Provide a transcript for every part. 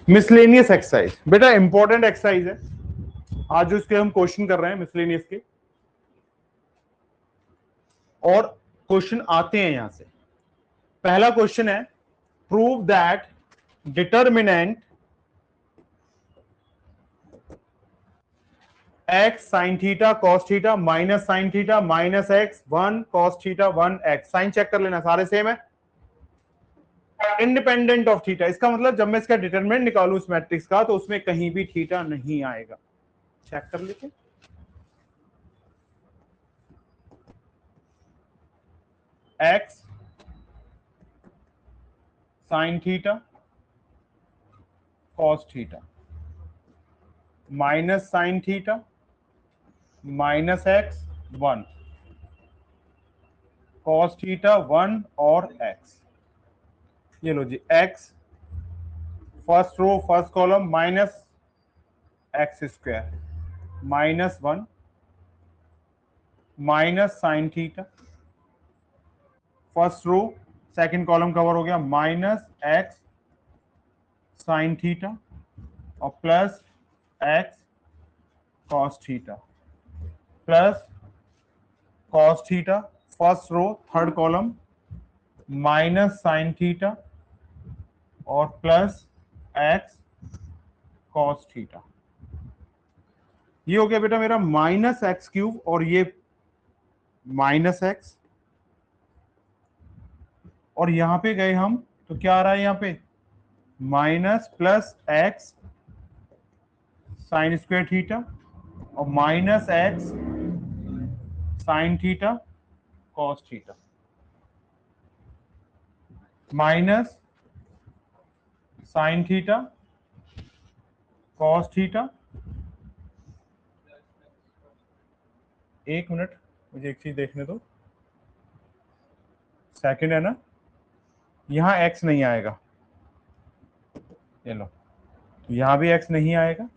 Miscellaneous exercise बेटा important exercise है, आज जो इसके हम क्वेश्चन कर रहे हैं मिसलेनियस के, और क्वेश्चन आते हैं यहां से। पहला क्वेश्चन है prove that determinant x sine theta cos theta minus sine theta minus x 1 cos theta 1 x, sign चेक कर लेना, सारे सेम है, इंडिपेंडेंट ऑफ थीटा। इसका मतलब जब मैं इसका डिटरमिनेंट निकालू इस मैट्रिक्स का तो उसमें कहीं भी थीटा नहीं आएगा। चेक कर लेते, x sine theta cos theta minus sine theta minus x 1 cos theta 1 और एक्स। ये लो जी, x first row first column minus x square minus 1 minus sine theta, first row second column cover हो गया, minus x sine theta और plus x cos theta plus cos theta, first row third column minus sine theta और plus x cos theta. ये हो गया बेटा मेरा minus x cube और ये माइनस एक्स, और यहां पे गए हम तो क्या आ रहा है यहां पे minus plus x sine square theta और minus x sine theta cos theta minus sine theta cos theta. एक मिनट मुझे एक चीज देखने दो, सेकंड है ना, यहां एक्स नहीं आएगा, ये लो यहां भी एक्स नहीं आएगा,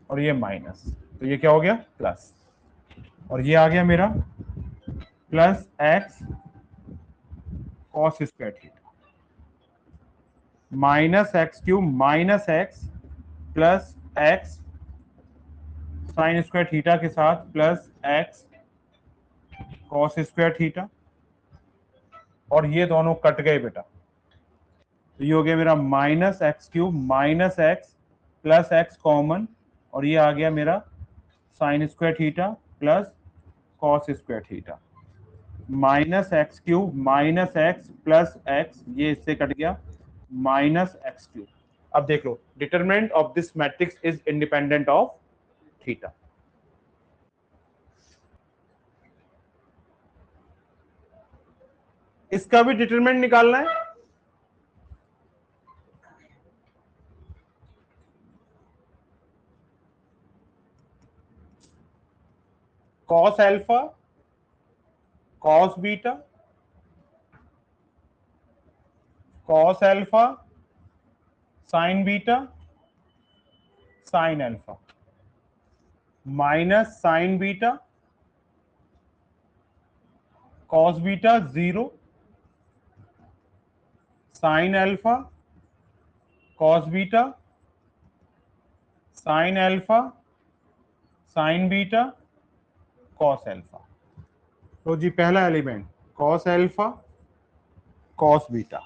और ये माइनस, तो ये क्या हो गया प्लस, और ये आ गया मेरा plus x cos square theta minus x cube minus x plus x sine square theta के साथ plus x cos square theta, और ये दोनों कट गए बेटा, तो ये हो गया मेरा minus x cube minus x plus x common, और ये आ गया मेरा sine square theta plus cos square theta minus x cube minus x plus x, ये इससे कट गया माइनस एक्स क्यूब। अब देख लो determinant of this matrix is independent of theta. इसका भी डिटरमिनेंट निकालना है, cos alpha cos beta cos alpha sine beta sine alpha minus sine beta cos beta 0 sign alpha cos beta sine alpha sine beta cos alpha. तो जी पहला element cos alpha cos beta,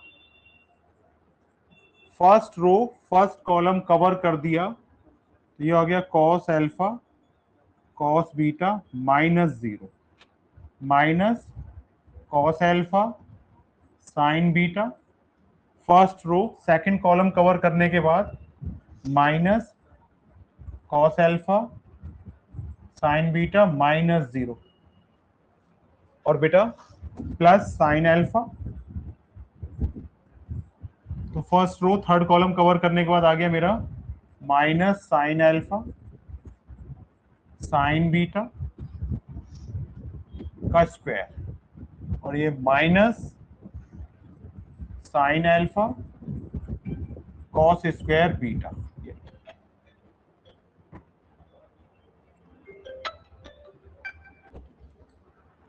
first row first column cover कर दिया, ये हो गया cos alpha cos beta minus 0 minus cos alpha sine beta, first row second column cover करने के बाद minus cos alpha sine beta minus 0 और बेटा प्लस साइन एल्फा, तो first row third column cover करने के बाद आ गया मेरा minus sign alpha sine beta का स्क्वायर, और ये minus sign alpha cos square beta.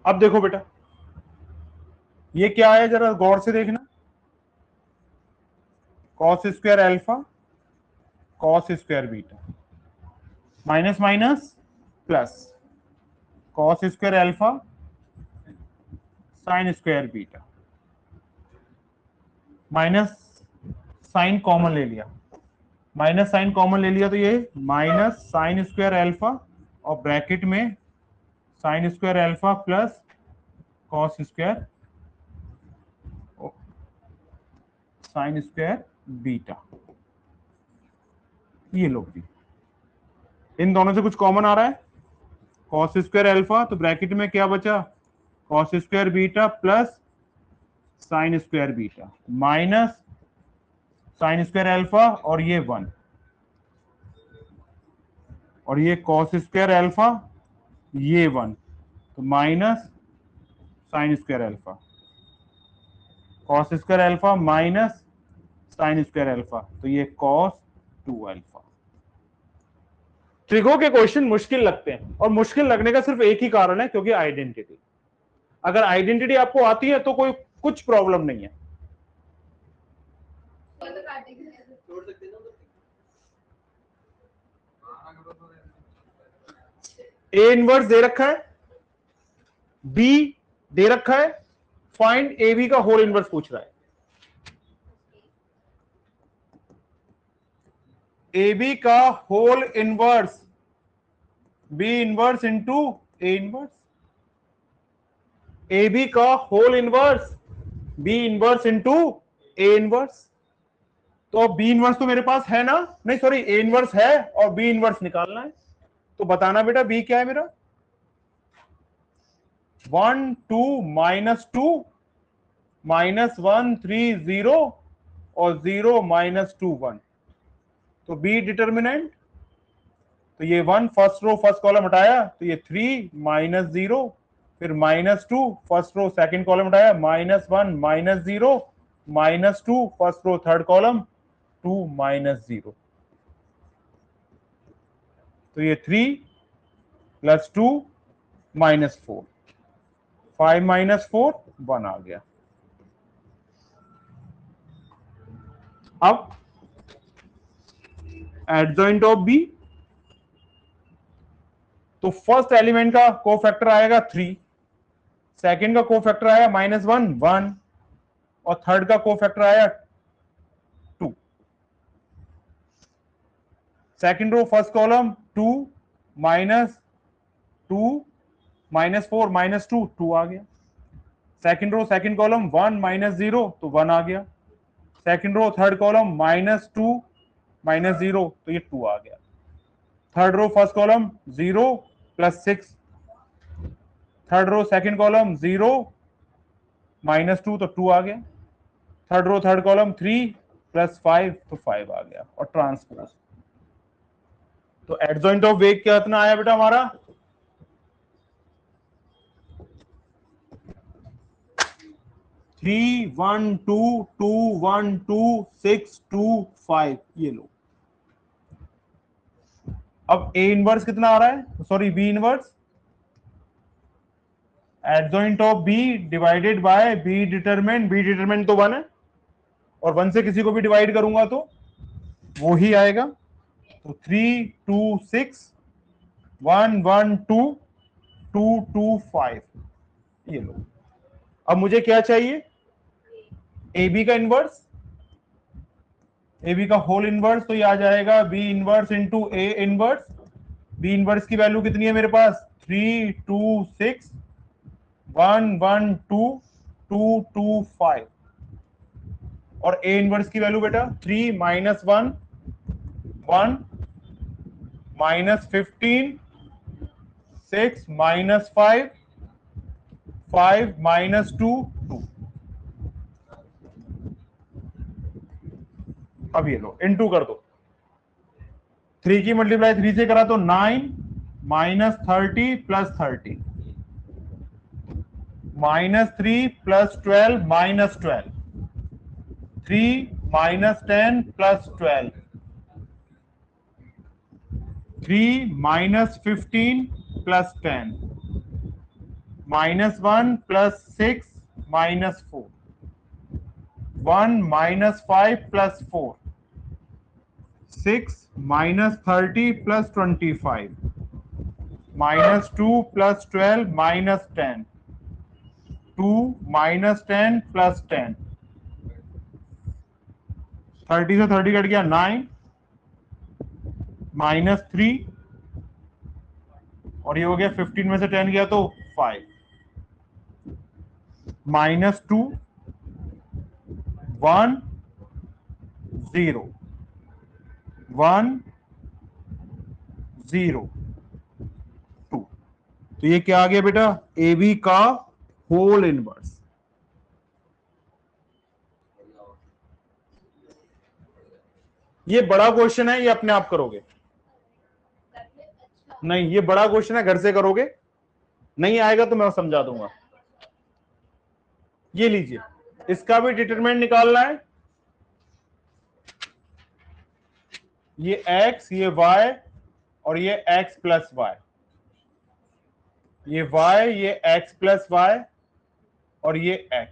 अब देखो बेटा, ये क्या है जरा गौर से देखना, cos square alpha cos square beta minus minus plus cos square alpha sine square beta minus sine common ले लिया, माइनस साइन कॉमन ले लिया तो ये माइनस साइन स्क्वायर अल्फा और ब्रैकेट में sine square alpha plus cos square sine square beta. ये लो जी, इन दोनों से कुछ कॉमन आ रहा है, कॉस स्क्वायर अल्फा, तो ब्रैकेट में क्या बचा, cos square beta plus sine square beta minus sine square alpha और ये 1 और ये कॉस स्क्वायर अल्फा ये 1 तो minus sine square alpha cos square alpha minus sine square alpha तो ये कॉस 2 अल्फा। ट्रिगो के क्वेश्चन मुश्किल लगते हैं और मुश्किल लगने का सिर्फ एक ही कारण है, क्योंकि आइडेंटिटी। अगर आइडेंटिटी आपको आती है तो कोई कुछ प्रॉब्लम नहीं है। ए इनवर्स दे रखा है, बी दे रखा है, फाइंड ए बी का होल इनवर्स पूछ रहा है। ए बी का whole inverse B inverse into A inverse, A B का whole inverse B inverse into A inverse. तो बी इनवर्स तो मेरे पास है ना, नहीं सॉरी ए इनवर्स है और बी इनवर्स निकालना है, तो बताना बेटा बी क्या है मेरा, 1 2 -2 -1 3 0 और 0 -2 1, तो बी डिटर्मिनेंट, तो ये 1 फर्स्ट रो फर्स्ट कॉलम हटाया तो ये 3 -0 फिर -2 फर्स्ट रो सेकंड कॉलम हटाया -1 -0 -2 फर्स्ट रो थर्ड कॉलम 2 -0, तो ये 3 + 2 -4 5 -4 1 आ गया। अब एडजॉइंट ऑफ बी, तो फर्स्ट एलिमेंट का कोफैक्टर आएगा 3, सेकंड का कोफैक्टर आया -1 1 और थर्ड का कोफैक्टर आया 2। सेकंड रो फर्स्ट कॉलम 2 -2 -4 -2 2 आ गया। सेकंड रो सेकंड कॉलम 1 -0 तो 1 आ गया। सेकंड रो थर्ड कॉलम -2 -0 तो ये 2 आ गया। Third row first column 0 + 6, third row second column 0 -2 तो 2 आ गया। थर्ड रो थर्ड कॉलम 3 + 5 तो 5 आ गया। और ट्रांसपोज, तो एडजॉइंट ऑफ वेग क्या इतना आया बेटा हमारा, 3 1 2 2 1 2 6 2 5, ये लो। अब ए इनवर्स कितना आ रहा है, sorry B inverse, adjoint of B divided by B determinant, B determinant तो 1 है और 1 से किसी को भी डिवाइड करूंगा तो वो ही आएगा, तो 3 2 6 1 1 2 2 2 5, ये लो। अब मुझे क्या चाहिए, ए बी का इनवर्स, ए बी का होल इनवर्स, तो ये आ जाएगा B inverse into A inverse. B inverse की वैल्यू कितनी है मेरे पास, 3 2 6 1 1 2 2 2 5 और ए इनवर्स की वैल्यू बेटा 3 -1 1 -15 6 -5 5 -2 2। अब ये लो इनटू कर दो, 3 की मल्टीप्लाई 3 से करा तो 9 -30 + 30 -3 + 12 -12 3 -10 + 12 3 -15 + 10 -1 plus 6 minus 4, 1 minus 5 plus 4, 6 minus 30 plus 25, -2 plus 12 minus 10, 2 minus 10 plus 10, 30 से 30 कट गया 9, -3, और ये हो गया 15 में से 10 गया तो 5, -2, 1 0, 1 0 2। तो ये क्या आ गया बेटा, ए बी का होल इनवर्स। ये बड़ा क्वेश्चन है, ये अपने आप करोगे, नहीं ये बड़ा क्वेश्चन है, घर से करोगे, नहीं आएगा तो मैं समझा दूंगा। ये लीजिए, इसका भी डिटरमिनेंट निकालना है, ये x, ये y, और ये x प्लस वाई, ये y, ये x प्लस वाई, और ये x,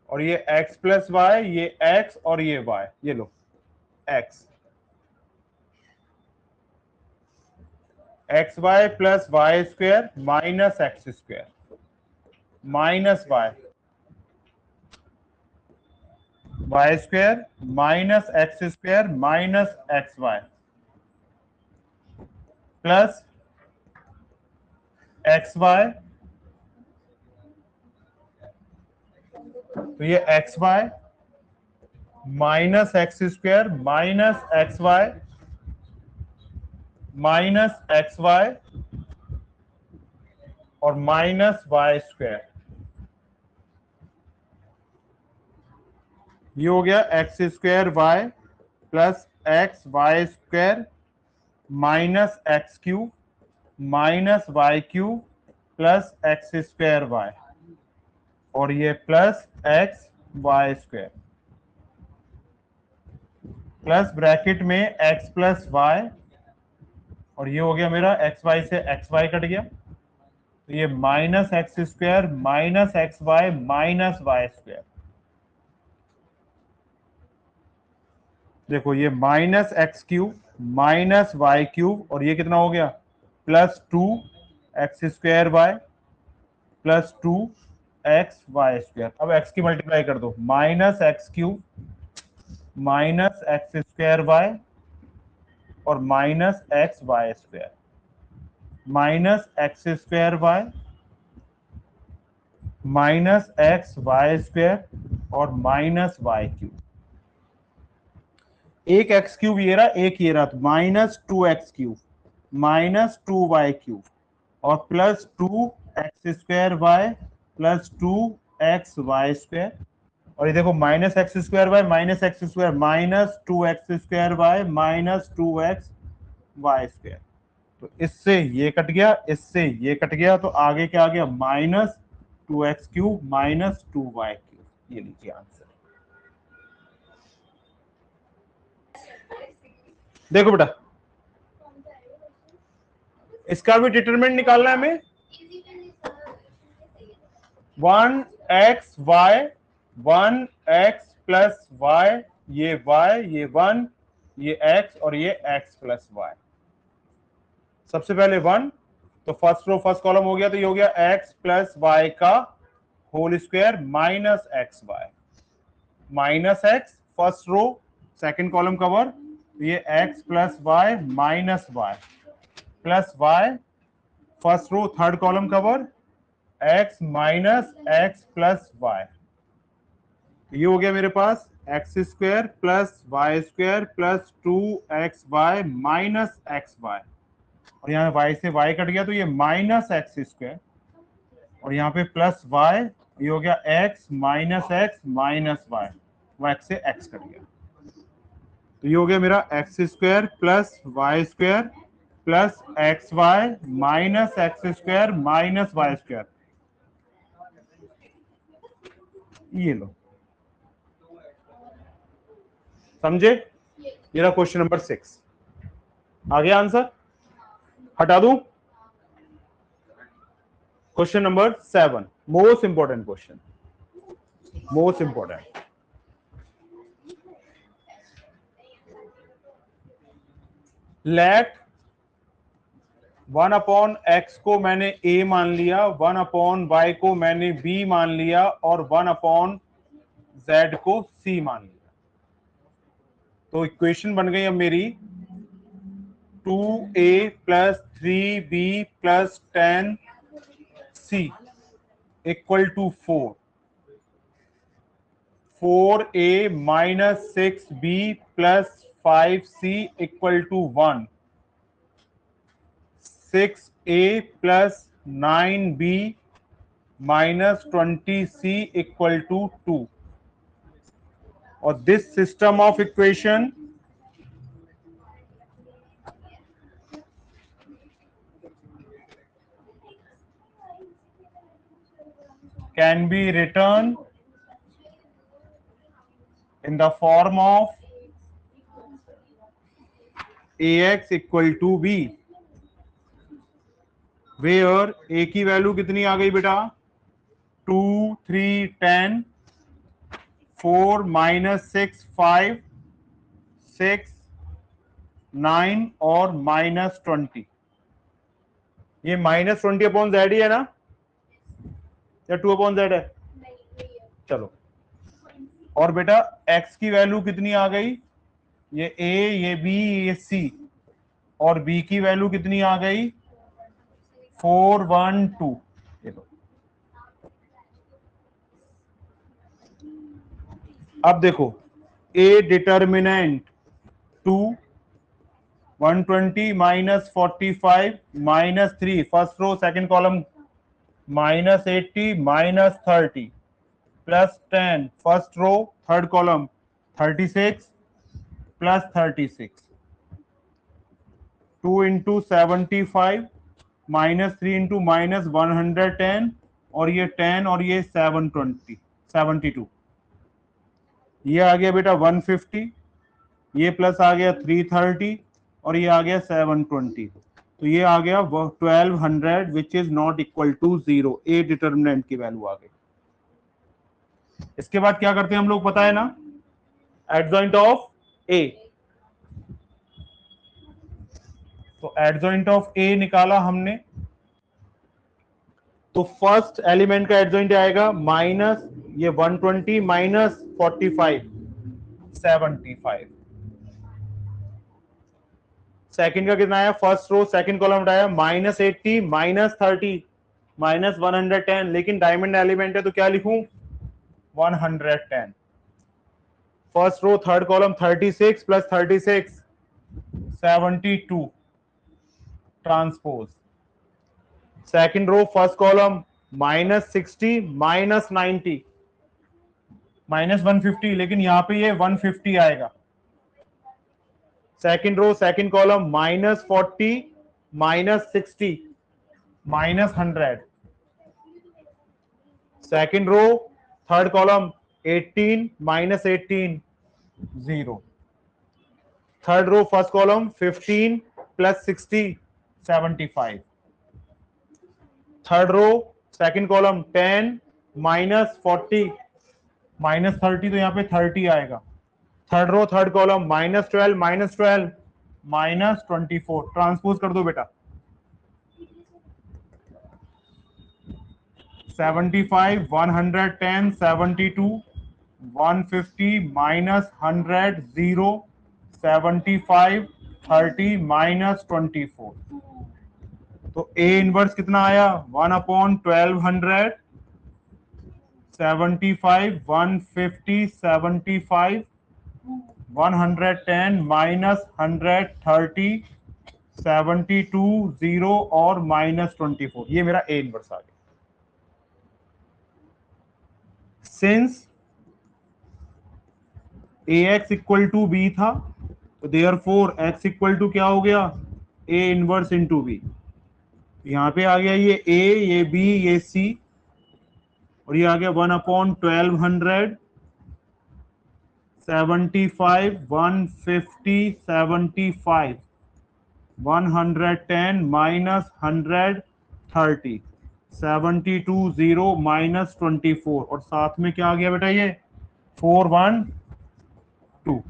और ये x प्लस वाई, ये x, और ये y, ये लो x, x y plus y square minus x square minus y square minus x square minus x y plus x y, तो ये x y minus x square minus x y minus x y और minus y square, ये हो गया x square y plus x y square minus x cube minus y cube plus x square y, और ये plus x y square plus bracket में x plus y, और ये हो गया मेरा एक्स वाई से एक्स वाई कट गया, तो ये minus x square minus x y minus y square, देखो ये minus x cube minus y cube, और ये कितना हो गया plus 2 x square y plus 2 x y square. अब एक्स की मल्टीप्लाई कर दो, minus x cube minus x square y और minus x y square minus x square y minus x y square और माइनस वाई क्यूब, एक x cube ये रहा, एक ये रहा, तो minus 2 x cube minus 2 y cube और plus 2 x square y plus 2 x y square, और ये देखो minus x square y minus x square minus 2 x square y minus 2 x y square, तो इससे ये कट गया, इससे ये कट गया, तो आगे क्या आ गया minus 2 x cube minus 2 y cube. ये लीजिए आंसर। देखो बेटा, इसका भी डिटरमिनेंट निकालना है हमें, 1x y 1x plus y, ये y, ये 1, ये x और ये x प्लस y। सबसे पहले 1, तो फर्स्ट रो फर्स्ट कॉलम हो गया, तो ये हो गया x प्लस y का whole square minus x y minus x, first row second column cover, ये x plus y minus y plus y, first row third column cover, x minus x plus y, ये हो गया मेरे पास x square plus y square plus 2xy minus x y, और यहाँ y से y cut गया, तो ये माइनस एक्स स्क्वायर, और यहाँ पे प्लस y, ये हो गया x minus x minus y, x से x कट गया, तो ये हो गया मेरा x square plus y square plus x y minus x square minus y square, ये लो, समझे? ये रहा क्वेश्चन नंबर 6। आगे आंसर हटा दूं? Question number 7, most important question, most important. Let 1/x को मैंने a मान लिया, 1/y को मैंने b मान लिया और 1/z को c मान लिया। तो इक्वेशन बन गई अब मेरी 2a + 3b + 10c equal to 4, 4a - 6b + 5c equal to 1, 6a + 9b - 20c equal to 2। और this system of equation can be written in the form of ax equal to b, where a की value कितनी आ गई बेटा, 2 3 10, 4 - 6 5, 6 9 और -20। ये -20/z ही है ना, या 2/z है? चलो, और बेटा x की वैल्यू कितनी आ गई, ये a, ये b, ये c, और b की वैल्यू कितनी आ गई, 4 1 2। ये लो, अब देखो a determinant 2, 120 - 45 - 3, first row second column, -80 - 30 + 10, first row third column, 36 + 36, 2 × 75 -3 × -110, और ये 10 और ये 720 72, ये आ गया बेटा 150, ये प्लस आ गया 330 और ये आ गया 720, तो ये आ गया 1200 which is not equal to 0। A determinant की वैल्यू आ गई। इसके बाद क्या करते हैं हम लोग, पता है ना, एडजॉइंट ऑफ ए। तो एडजॉइंट ऑफ ए निकाला हमने, तो फर्स्ट एलिमेंट का एडजॉइंट आएगा माइनस ये 120 - 45 75, सेकंड का कितना आया, फर्स्ट रो सेकंड कॉलम उठाया, -80 - 30 -110, लेकिन डायमंड एलिमेंट है तो क्या लिखूं, 110। First row third column 36 + 36 72 transpose, second row first column -60 - 90 -150, लेकिन यहां पे ये 150 आएगा। Second row second column -40 - 60 -100, second row third column 18 - 18 0, third row first column 15 + 60 75, third row second column 10 - 40 -30, तो यहां पे 30 आएगा, third row third column -12 -24, transpose कर दो बेटा, 75 110 72 150 -100 0 75 30 -24, तो ए इनवर्स कितना आया, 1/1200, 75 150 75 110 -100 30 72 0 और -24, ये मेरा ए इनवर्स आ गया। Since ax equal to B था, तो देयरफॉर x इक्वल टू क्या हो गया, a इनवर्स इनटू b। यहां पे आ गया ये a, ये b, ये c, और ये आ गया 1/1200 75 150 75 110 -100 30 72 0 माइनस 24 और साथ में क्या आ गया बेटा ये 412।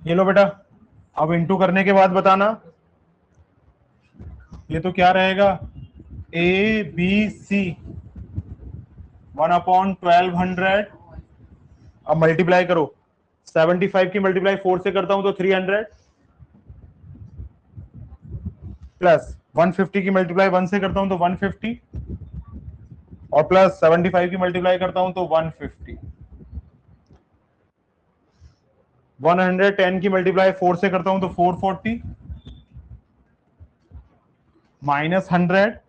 ये लो बेटा, अब इंटू करने के बाद बताना ये तो क्या रहेगा, ए बी सी 1/1200। अब मल्टीप्लाई करो, 75 की मल्टीप्लाई 4 से करता हूं तो 300 प्लस 150 की मल्टीप्लाई 1 से करता हूं तो 150 और प्लस 75 की मल्टीप्लाई करता हूं तो 150। 110 की मल्टीप्लाई 4 से करता हूं तो 440 माइनस 100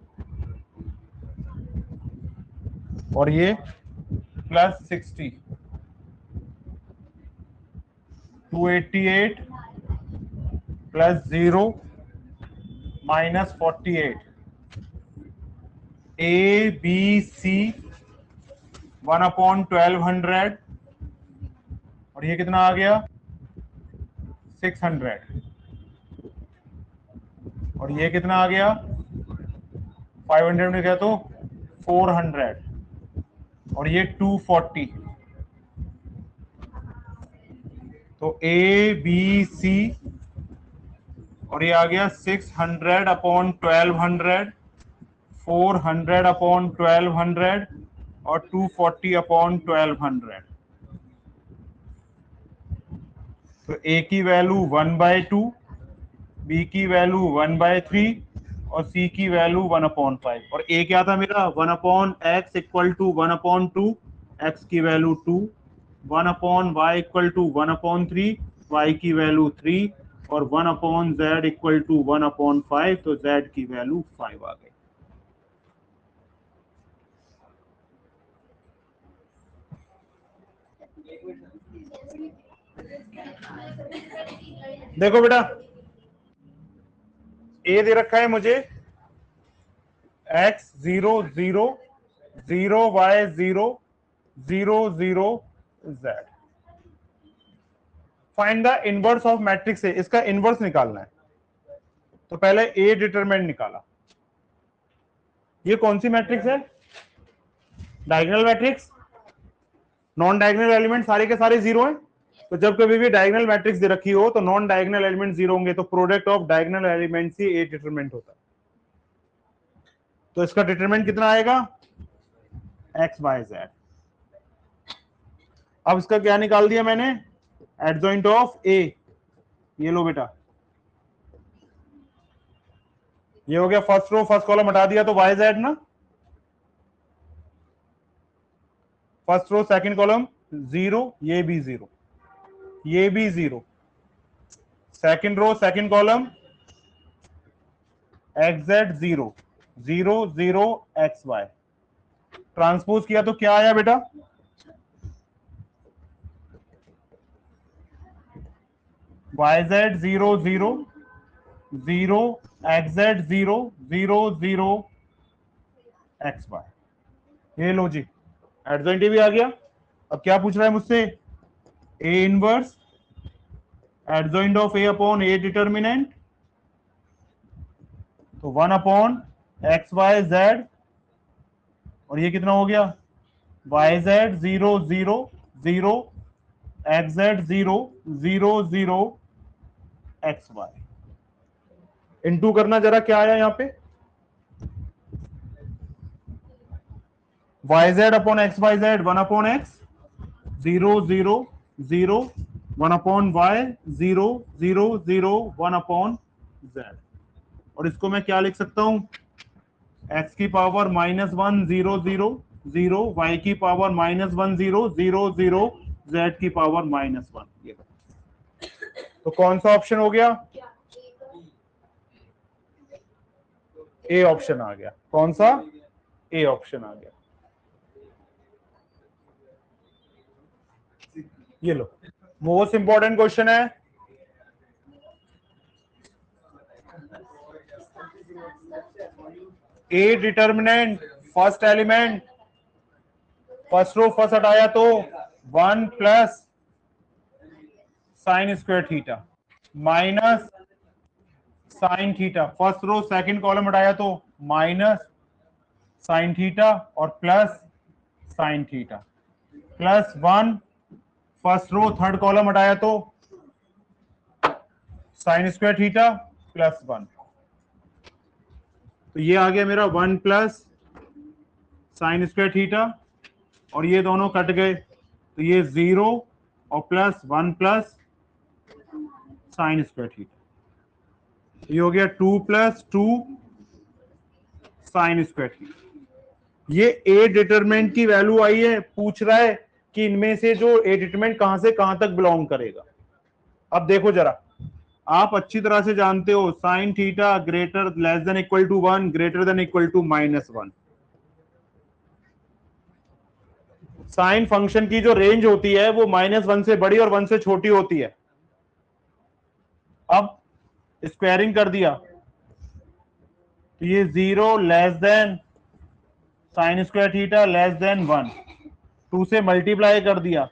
और ये plus 60 288 plus 0 minus 48। A B C 1/1200 और ये कितना आ गया 600 और ये कितना आ गया 500 में गया तो 400 और ये 240। तो ए बी सी और ये आ गया 600/1200, 400/1200 और 240/1200। तो ए की वैल्यू 1/2, बी की वैल्यू 1/3 और सी की वैल्यू 1/5। और ए क्या था मेरा 1/x इक्वल टू 1/2, एक्स की value 2, 1/y equal to 1/3, y की वैल्यू 3 और 1/z इक्वल टू 1/5, तो z की वैल्यू 5 आ गई। देखो बेटा, ए दे रखा है मुझे x 0 0 0 y 0 0 0 z। Find the inverse of matrix A, इसका इनवर्स निकालना है। तो पहले ए डिटरमिनेंट निकाला। ये कौन सी मैट्रिक्स है, diagonal matrix. Non diagonal element सारे के सारे जीरो हैं। तो जब कभी भी डायगोनल मैट्रिक्स दे रखी हो तो नॉन डायगोनल एलिमेंट जीरो होंगे, तो product of diagonal elements he A determinant होता है। तो इसका डिटरमिनेंट कितना आएगा एक्स वाई जेड। अब इसका क्या निकाल दिया मैंने, एडजॉइंट ऑफ ए। ये लो बेटा, ये हो गया फर्स्ट रो फर्स्ट कॉलम हटा दिया तो वाई जेड ना, फर्स्ट रो सेकंड कॉलम 0, ये भी 0, ये भी 0, second row second column x z 0 0 0 x y. Transpose किया तो क्या आया बेटा, y z 0 0 0 x z 0 0 0 x y. ये लो जी, एडजॉइंट भी आ गया। अब क्या पूछ रहा है मुझसे, A inverse adjoint of A upon A determinant, तो 1/xyz और ये कितना हो गया yz 0 0 0 xz 0 0 0 xy। इनटू करना जरा क्या आया यहां पे, yz upon xyz 1/x 0 0 0 1/y 0 0 0 1/z। और इसको मैं क्या लिख सकता हूं, x की पावर -1 0 0 0 y की पावर -1 0 0 0 z की पावर -1। ये तो कौन सा ऑप्शन हो गया, ए ऑप्शन आ गया। कौन सा, ए ऑप्शन आ गया। ये लो, मोस्ट इंपॉर्टेंट क्वेश्चन है, A determinant first element, first row first हटाया तो 1 plus sine square theta minus sine theta, first row second column हटाया तो माइनस साइन थीटा और plus sine theta plus 1, first row third column हटाया तो sign square theta plus 1, तो ये आ गया मेरा 1 प्लस साइन स्क्वायर थीटा और ये दोनों कट गए तो ये 0 और plus 1 plus sine square theta, ये हो गया 2 प्लस 2 साइन स्क्वायर थीटा। ये ए डिटरमिनेंट की वैल्यू आई है, पूछ रहा है कि इनमें से जो ए डिटरमिनेंट कहां से कहां तक बिलोंग करेगा। अब देखो जरा, आप अच्छी तरह से जानते हो sine theta greater less than equal to 1 greater than equal to -1, sine function की जो रेंज होती है वो -1 से बड़ी और 1 से छोटी होती है। अब स्क्वायरिंग कर दिया तो ये 0 less than sign square theta less than 1, 2 से मल्टीप्लाई कर दिया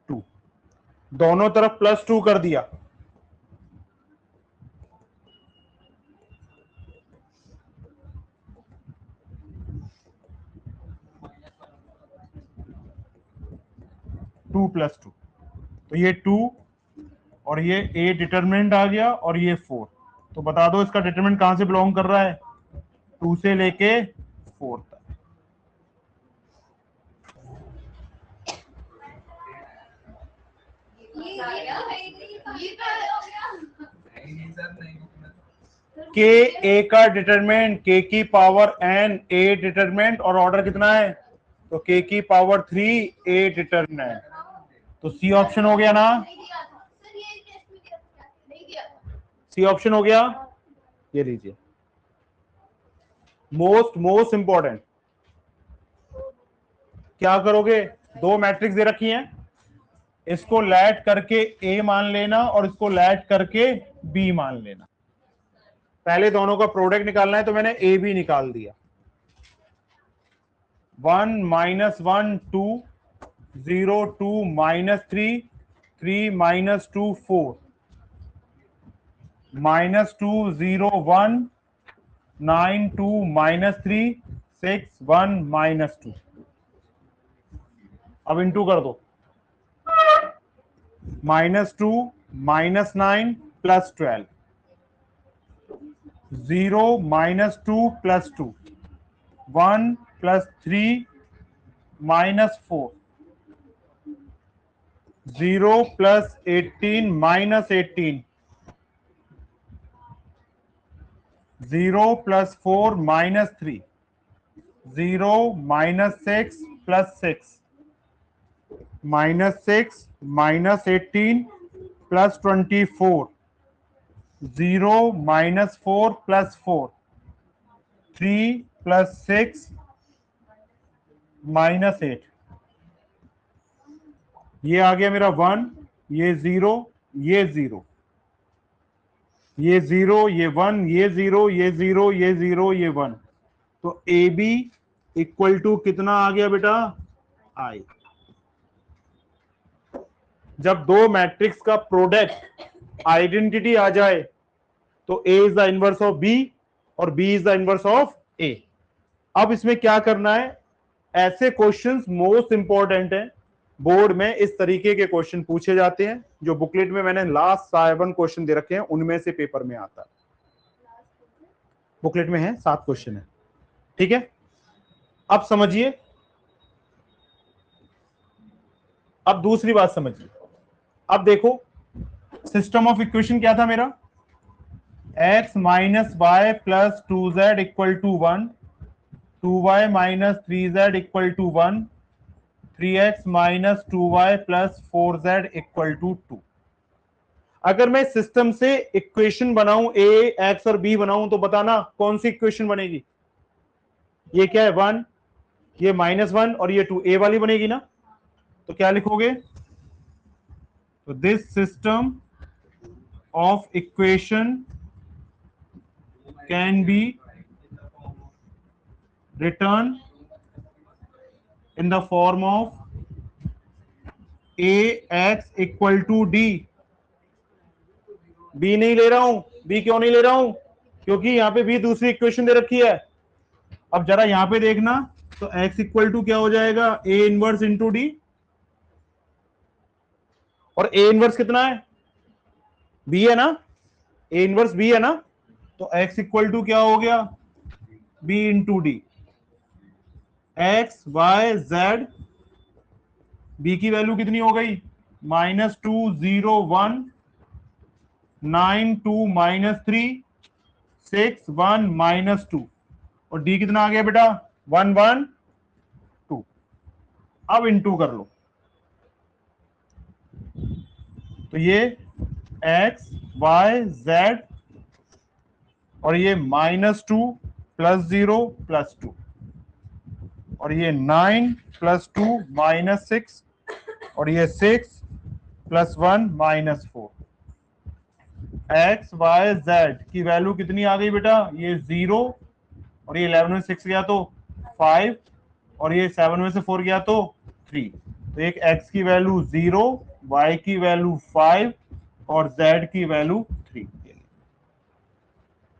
2, दोनों तरफ +2 कर दिया, टू प्लस टू, तो ये 2 और ये ए डिटरमिनेंट आ गया और ये 4, तो बता दो इसका डिटरमिनेंट कहां से बिलोंग कर रहा है, 2 से लेके 4 तक। के ए का डिटरमिनेंट के की पावर n, ए डिटरमिनेंट और ऑर्डर कितना है, तो के की पावर 3 ए डिटरमिनेंट, तो सी ऑप्शन हो गया ना, सी ऑप्शन हो गया। ये लीजिए मोस्ट इंपॉर्टेंट, क्या करोगे, दो मैट्रिक्स दे रखी हैं, इसको लैट करके ए मान लेना और इसको लैट करके बी मान लेना, पहले दोनों का प्रोडक्ट निकालना है तो मैंने ए बी निकाल दिया, 1 -1 2 0 2 -3 3 -2 4 -2 0 1 9 2 -3 6 1 -2, अब इंटू कर दो, -2 -9 +12 0 -2 +2 1 +3 -4 0 +18 -18 0 +4 -3 0 -6 +6 -6 -18 +24 0 -4 +4 3 +6 -8, ये आ गया मेरा 1, ये 0 ये 0 ये 0 ये 1 ये 0 ये 0 ये 0 ये 1, तो ए बी इक्वल टू कितना आ गया बेटा, आई। जब दो मैट्रिक्स का प्रोडक्ट आइडेंटिटी आ जाए तो A is the inverse of B और B is the inverse of A. अब इसमें क्या करना है, ऐसे क्वेश्चंस मोस्ट इंपॉर्टेंट हैं, बोर्ड में इस तरीके के क्वेश्चन पूछे जाते हैं, जो बुकलेट में मैंने लास्ट 7 क्वेश्चन दे रखे हैं उनमें से पेपर में आता है, बुकलेट में है 7 क्वेश्चन है, ठीक है। अब समझिए, अब दूसरी बात समझिए, अब देखो सिस्टम ऑफ इक्वेशन क्या था मेरा, x minus y plus 2z equal to 1, 2y minus 3z equal to 1, 3x minus 2y plus 4z equal to 2। अगर मैं सिस्टम से इक्वेशन बनाऊं, ए एक्स और बी बनाऊं, तो बताना कौन सी इक्वेशन बनेगी, ये क्या है 1, ये -1 और ये 2, ए वाली बनेगी ना, तो क्या लिखोगे, तो this system of equation can be written in the form of A x equal to D. B नहीं ले रहा हूं, बी क्यों नहीं ले रहा हूं? क्योंकि यहां पे बी दूसरी इक्वेशन दे रखी है। अब जरा यहां पे देखना, तो x इक्वल टू क्या हो जाएगा, ए इनवर्स इंटू डी। और ए इनवर्स कितना है, बी है ना, ए इनवर्स बी है ना, तो x इक्वल टू क्या हो गया, B into D. X y z, B की वैल्यू कितनी हो गई, -2 0 1 9 2 -3 6 1 -2। और डी कितना आ गया बेटा, 1 1 2। अब इंटू कर लो, तो ये एक्स वाई जेड और ये -2 +0 +2 और ये 9 +2 -6 और ये 6 +1 -4। एक्स वाई जेड की वैल्यू कितनी आ गई बेटा, ये 0 और ये 11 में 6 गया तो 5 और ये 7 में से 4 गया तो 3। तो एक x की वैल्यू 0, y की वैल्यू 5 और z की वैल्यू 3।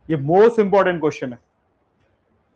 ये मोस्ट इंपॉर्टेंट क्वेश्चन है।